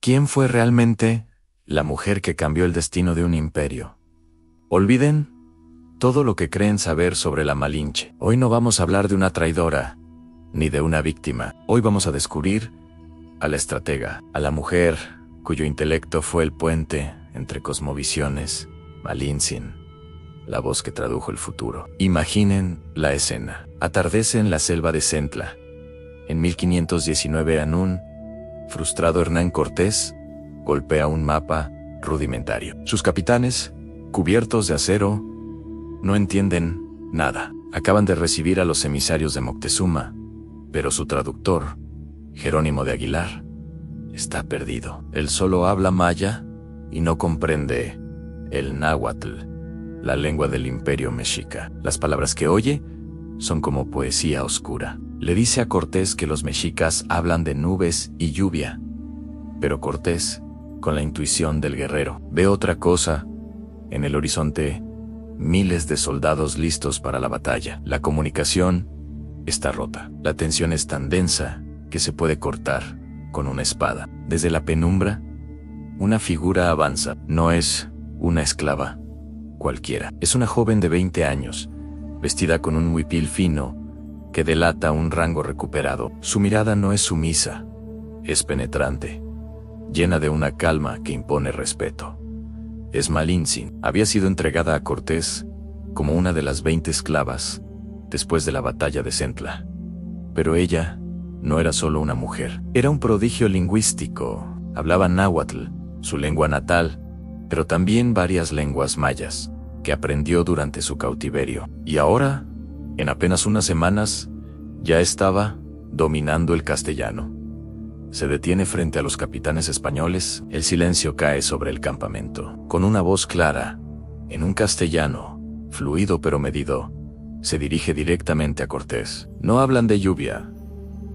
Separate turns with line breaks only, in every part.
¿Quién fue realmente la mujer que cambió el destino de un imperio? Olviden todo lo que creen saber sobre la Malinche. Hoy no vamos a hablar de una traidora, ni de una víctima. Hoy vamos a descubrir a la estratega, a la mujer cuyo intelecto fue el puente entre cosmovisiones, Malintzin, la voz que tradujo el futuro. Imaginen la escena. Atardece en la selva de Centla. En 1519 un frustrado Hernán Cortés golpea un mapa rudimentario. Sus capitanes, cubiertos de acero, no entienden nada. Acaban de recibir a los emisarios de Moctezuma, pero su traductor, Jerónimo de Aguilar, está perdido. Él solo habla maya y no comprende el náhuatl, la lengua del imperio mexica. Las palabras que oye son como poesía oscura. Le dice a Cortés que los mexicas hablan de nubes y lluvia, pero Cortés, con la intuición del guerrero, ve otra cosa. En el horizonte, miles de soldados listos para la batalla. La comunicación está rota. La tensión es tan densa que se puede cortar con una espada. Desde la penumbra, una figura avanza. No es una esclava cualquiera. Es una joven de 20 años, vestida con un huipil fino que delata un rango recuperado. Su mirada no es sumisa, es penetrante, llena de una calma que impone respeto. Es Malintzin. Había sido entregada a Cortés como una de las 20 esclavas después de la batalla de Centla. Pero ella no era solo una mujer. Era un prodigio lingüístico. Hablaba náhuatl, su lengua natal, pero también varias lenguas mayas, que aprendió durante su cautiverio. Y ahora, en apenas unas semanas, ya estaba dominando el castellano. Se detiene frente a los capitanes españoles. El silencio cae sobre el campamento. Con una voz clara, en un castellano, fluido pero medido, se dirige directamente a Cortés. No hablan de lluvia,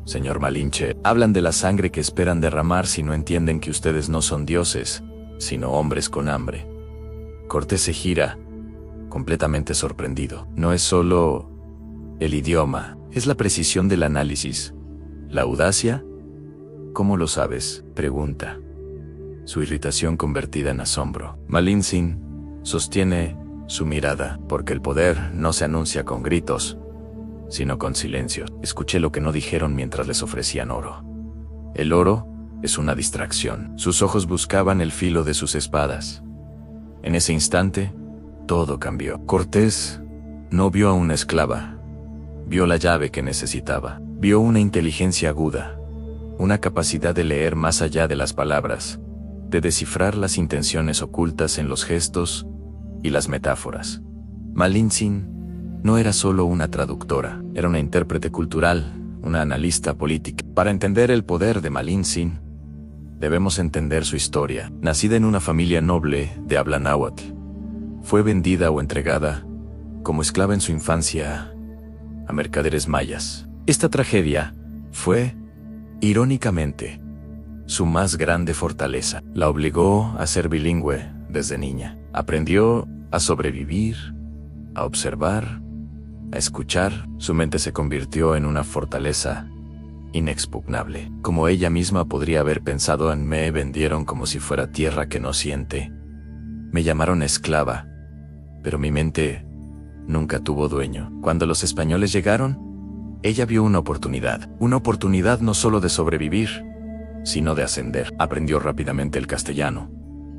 señor Malinche. Hablan de la sangre que esperan derramar si no entienden que ustedes no son dioses, sino hombres con hambre. Cortés se gira, completamente sorprendido. No es solo el idioma, es la precisión del análisis. ¿La audacia? ¿Cómo lo sabes?, pregunta, su irritación convertida en asombro. Malintzin sostiene su mirada, porque el poder no se anuncia con gritos, sino con silencio. Escuché lo que no dijeron mientras les ofrecían oro. El oro es una distracción. Sus ojos buscaban el filo de sus espadas. En ese instante, todo cambió. Cortés no vio a una esclava, vio la llave que necesitaba. Vio una inteligencia aguda, una capacidad de leer más allá de las palabras, de descifrar las intenciones ocultas en los gestos y las metáforas. Malintzin no era solo una traductora, era una intérprete cultural, una analista política. Para entender el poder de Malintzin, debemos entender su historia. Nacida en una familia noble de habla náhuatl, fue vendida o entregada como esclava en su infancia a mercaderes mayas. Esta tragedia fue, irónicamente, su más grande fortaleza. La obligó a ser bilingüe desde niña. Aprendió a sobrevivir, a observar, a escuchar. Su mente se convirtió en una fortaleza inexpugnable. Como ella misma podría haber pensado, en me vendieron como si fuera tierra que no siente. Me llamaron esclava, pero mi mente nunca tuvo dueño. Cuando los españoles llegaron, ella vio una oportunidad no solo de sobrevivir, sino de ascender. Aprendió rápidamente el castellano,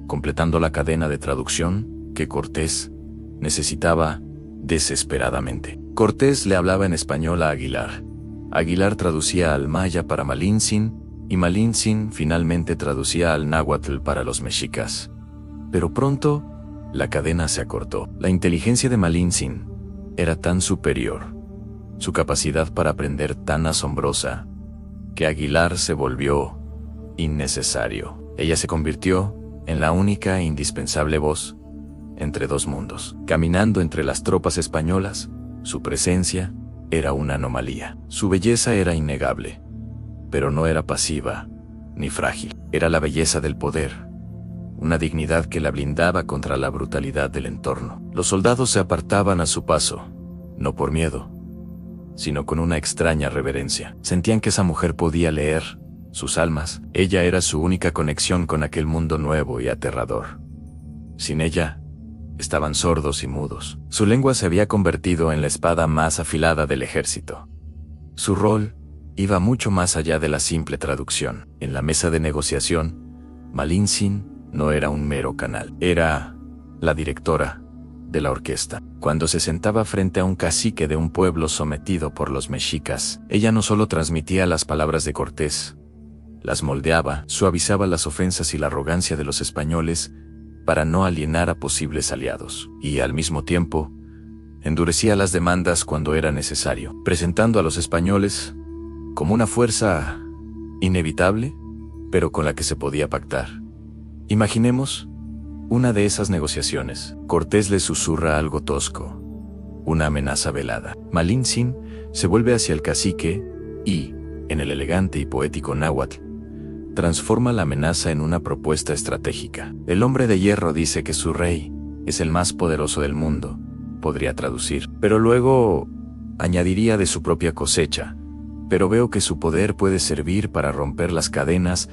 completando la cadena de traducción que Cortés necesitaba desesperadamente. Cortés le hablaba en español a Aguilar. Aguilar traducía al maya para Malintzin, y Malintzin finalmente traducía al náhuatl para los mexicas. Pero pronto, la cadena se acortó. La inteligencia de Malintzin era tan superior, su capacidad para aprender tan asombrosa, que Aguilar se volvió innecesario. Ella se convirtió en la única e indispensable voz entre dos mundos. Caminando entre las tropas españolas, su presencia era una anomalía. Su belleza era innegable, pero no era pasiva ni frágil. Era la belleza del poder, una dignidad que la blindaba contra la brutalidad del entorno. Los soldados se apartaban a su paso, no por miedo, sino con una extraña reverencia. Sentían que esa mujer podía leer sus almas. Ella era su única conexión con aquel mundo nuevo y aterrador. Sin ella, estaban sordos y mudos. Su lengua se había convertido en la espada más afilada del ejército. Su rol iba mucho más allá de la simple traducción. En la mesa de negociación, Malin Sin no era un mero canal. Era la directora de la orquesta. Cuando se sentaba frente a un cacique de un pueblo sometido por los mexicas, ella no solo transmitía las palabras de Cortés, las moldeaba, suavizaba las ofensas y la arrogancia de los españoles para no alienar a posibles aliados, y al mismo tiempo, endurecía las demandas cuando era necesario, presentando a los españoles como una fuerza inevitable, pero con la que se podía pactar. Imaginemos una de esas negociaciones. Cortés le susurra algo tosco, una amenaza velada. Malin Sin se vuelve hacia el cacique y, en el elegante y poético náhuatl, transforma la amenaza en una propuesta estratégica. El hombre de hierro dice que su rey es el más poderoso del mundo, podría traducir, pero luego añadiría de su propia cosecha, pero veo que su poder puede servir para romper las cadenas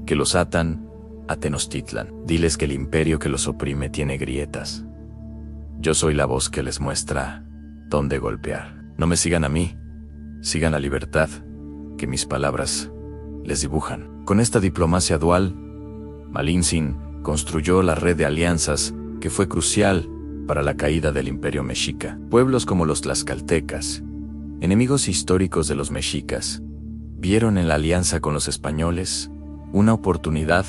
que los atan a Tenochtitlan. Diles que el imperio que los oprime tiene grietas. Yo soy la voz que les muestra dónde golpear. No me sigan a mí, sigan la libertad, que mis palabras les dibujan. Con esta diplomacia dual, Malin Sin construyó la red de alianzas que fue crucial para la caída del imperio mexica. Pueblos como los tlaxcaltecas, enemigos históricos de los mexicas, vieron en la alianza con los españoles una oportunidad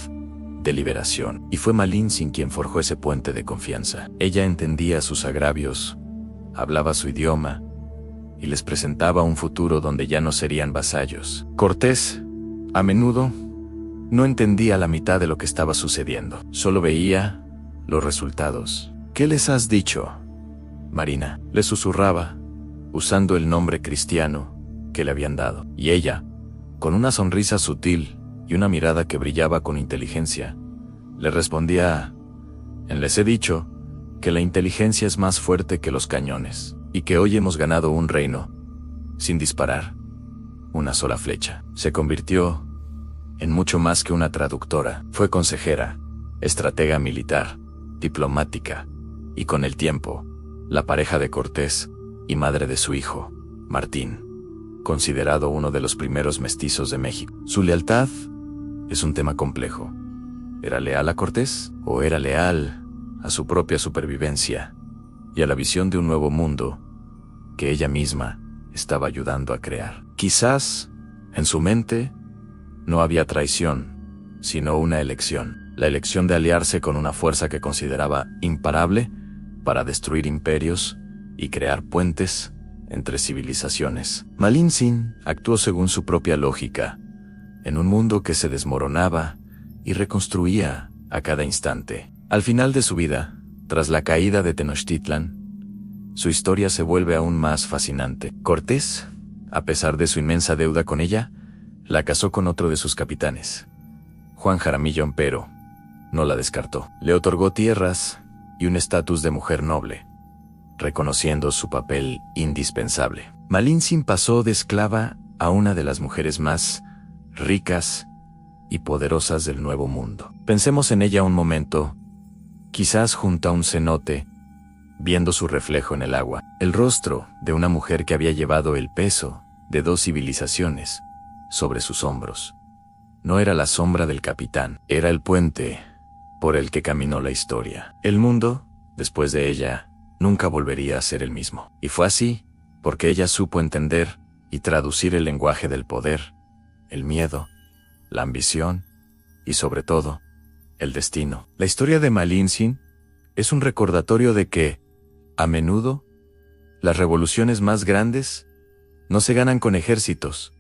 de liberación, y fue Malin Sin quien forjó ese puente de confianza. Ella entendía sus agravios, hablaba su idioma, y les presentaba un futuro donde ya no serían vasallos. Cortés, a menudo, no entendía la mitad de lo que estaba sucediendo, solo veía los resultados. ¿Qué les has dicho, Marina?, le susurraba, usando el nombre cristiano que le habían dado. Y ella, con una sonrisa sutil y una mirada que brillaba con inteligencia, le respondía: les he dicho que la inteligencia es más fuerte que los cañones, y que hoy hemos ganado un reino, sin disparar una sola flecha. Se convirtió en mucho más que una traductora. Fue consejera, estratega militar, diplomática, y con el tiempo, la pareja de Cortés y madre de su hijo, Martín, considerado uno de los primeros mestizos de México. Su lealtad es un tema complejo. ¿Era leal a Cortés o era leal a su propia supervivencia y a la visión de un nuevo mundo que ella misma estaba ayudando a crear? Quizás, en su mente, no había traición, sino una elección. La elección de aliarse con una fuerza que consideraba imparable para destruir imperios y crear puentes entre civilizaciones. Malin Sin actuó según su propia lógica, en un mundo que se desmoronaba y reconstruía a cada instante. Al final de su vida, tras la caída de Tenochtitlan, su historia se vuelve aún más fascinante. Cortés, a pesar de su inmensa deuda con ella, la casó con otro de sus capitanes, Juan Jaramillo Empero. No la descartó. Le otorgó tierras y un estatus de mujer noble, reconociendo su papel indispensable. Malin Sin pasó de esclava a una de las mujeres más ricas y poderosas del Nuevo Mundo. Pensemos en ella un momento, quizás junto a un cenote, viendo su reflejo en el agua, el rostro de una mujer que había llevado el peso de 2 civilizaciones sobre sus hombros. No era la sombra del capitán, era el puente por el que caminó la historia. El mundo, después de ella, nunca volvería a ser el mismo. Y fue así, porque ella supo entender y traducir el lenguaje del poder, el miedo, la ambición y, sobre todo, el destino. La historia de Malin Sin es un recordatorio de que, a menudo, las revoluciones más grandes no se ganan con ejércitos,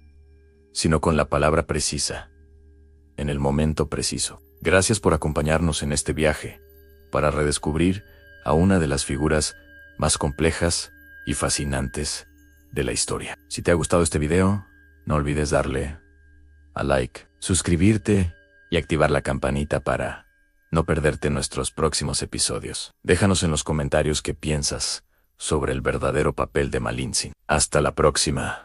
sino con la palabra precisa, en el momento preciso. Gracias por acompañarnos en este viaje, para redescubrir a una de las figuras más complejas y fascinantes de la historia. Si te ha gustado este video, no olvides darle a like, suscribirte y activar la campanita para no perderte nuestros próximos episodios. Déjanos en los comentarios qué piensas sobre el verdadero papel de Malin Sin. Hasta la próxima.